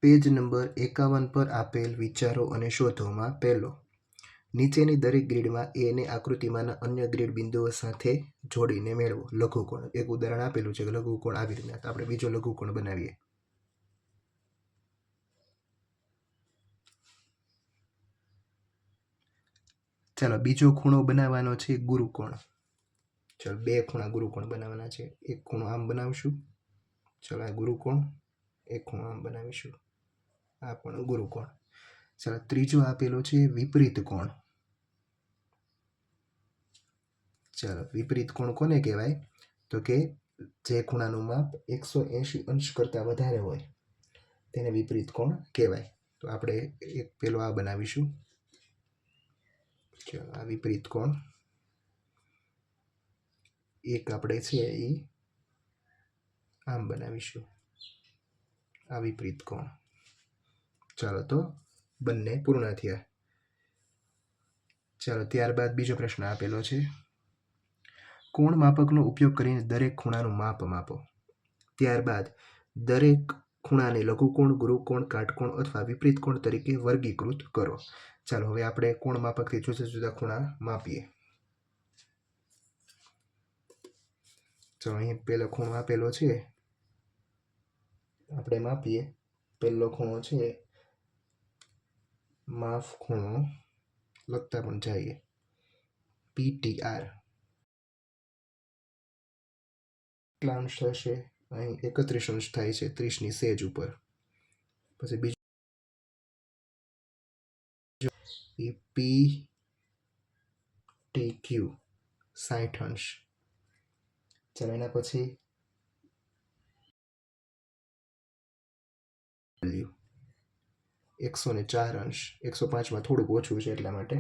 Page number 51 પર આપેલ વિચારો અને શોધોમાં પહેલો, નીચેની દરેક ગ્રીડમાં એને આકૃતિમાંના અન્ય ગ્રીડ બિંદુઓ સાથે જોડીને મેળવો લઘુકોણ. એક ઉદાહરણ આપેલું છે કે લઘુકોણ આવી રીતના, તો આપણે બીજો લઘુકોણ બનાવીએ. ચાલો, બીજો ખૂણો બનાવવાનો છે ગુરુકોણ. ચાલો, બે ખૂણા ગુરુકોણ બનાવવાના છે. એક ખૂણો આમ બનાવશું. ચાલો, આ ગુરુકોણ. એક ખૂણો આમ બનાવીશું. આ પણ ગુરુકોણ. ચાલો, ત્રીજો આપેલો છે વિપરીત કોણ. ચાલો, વિપરીત કોણ કોને કહેવાય? તો કે જે ખૂણાનું માપ 180 અંશ કરતાં વધારે હોય તેને વિપરીત કોણ કહેવાય. તો આપણે એક પેલો આ બનાવીશું. ચાલો, આ વિપરીત કોણ. એક આપણે છે એ આમ બનાવીશું. આ વિપરીત કોણ. ચાલો, તો બંને પૂર્ણ થયા. ચાલો, ત્યારબાદ બીજો પ્રશ્ન આપેલો છે, કોણ માપકનો ઉપયોગ કરીને દરેક ખૂણાનું માપ માપો. ત્યારબાદ દરેક ખૂણાને લઘુકોણ, ગુરુકોણ, કાટકોણ અથવા વિપરીત કોણ તરીકે વર્ગીકૃત કરો. ચાલો, હવે આપણે કોણ માપકથી જુદા જુદા ખૂણા માપીએ. ચાલો, અહીં પહેલો ખૂણો આપેલો છે, આપણે માપીએ. પહેલો ખૂણો છે માફ ખૂણો, લખતા પણ જઈએ, PTR. કેટલા અંશ થશે? અહીં 31 અંશ થાય છે, 30ની સેજ ઉપર. પછી બીજું PTQ 60 અંશ. ચાલો, એના પછી 104 અંશ. 105માં થોડુંક ઓછું છે એટલા માટે.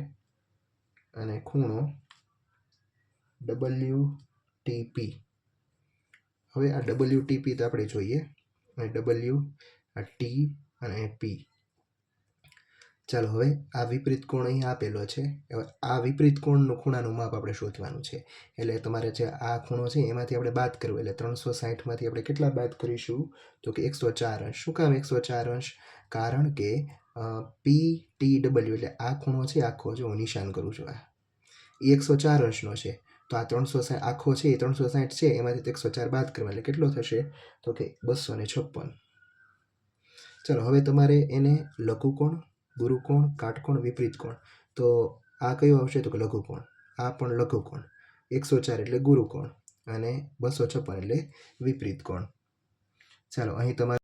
અને ખૂણો WTP. હવે આ WTP તો આપણે જોઈએ, અને W, આ T અને P. ચાલો, હવે આ વિપરીત કોણ અહીં આપેલો છે. હવે આ વિપરીત કોણનું ખૂણાનું માપ આપણે શોધવાનું છે. એટલે તમારે જે આ ખૂણો છે એમાંથી આપણે બાદ કરવું. એટલે 360માંથી આપણે કેટલા બાદ કરીશું? તો કે 104 અંશ. શું કામ 104 અંશ? કારણ કે PTW એટલે આ ખૂણો છે આખો, જો હું નિશાન કરું છું, આ એ 104 અંશનો છે. તો આ 360 આખો છે એ 360 છે, એમાંથી 104 બાદ કરવા એટલે કેટલો થશે? તો કે 256. ચાલો, હવે તમારે એને લઘુકોણ, ગુરુકોણ, કાટકોણ, વિપરીત કોણ. તો આ કયો આવશે? તો કે લઘુકોણ. આ પણ લઘુકોણ. 104 એટલે ગુરુકોણ અને 256 એટલે વિપરીત કોણ. ચાલો, અહીં તમારે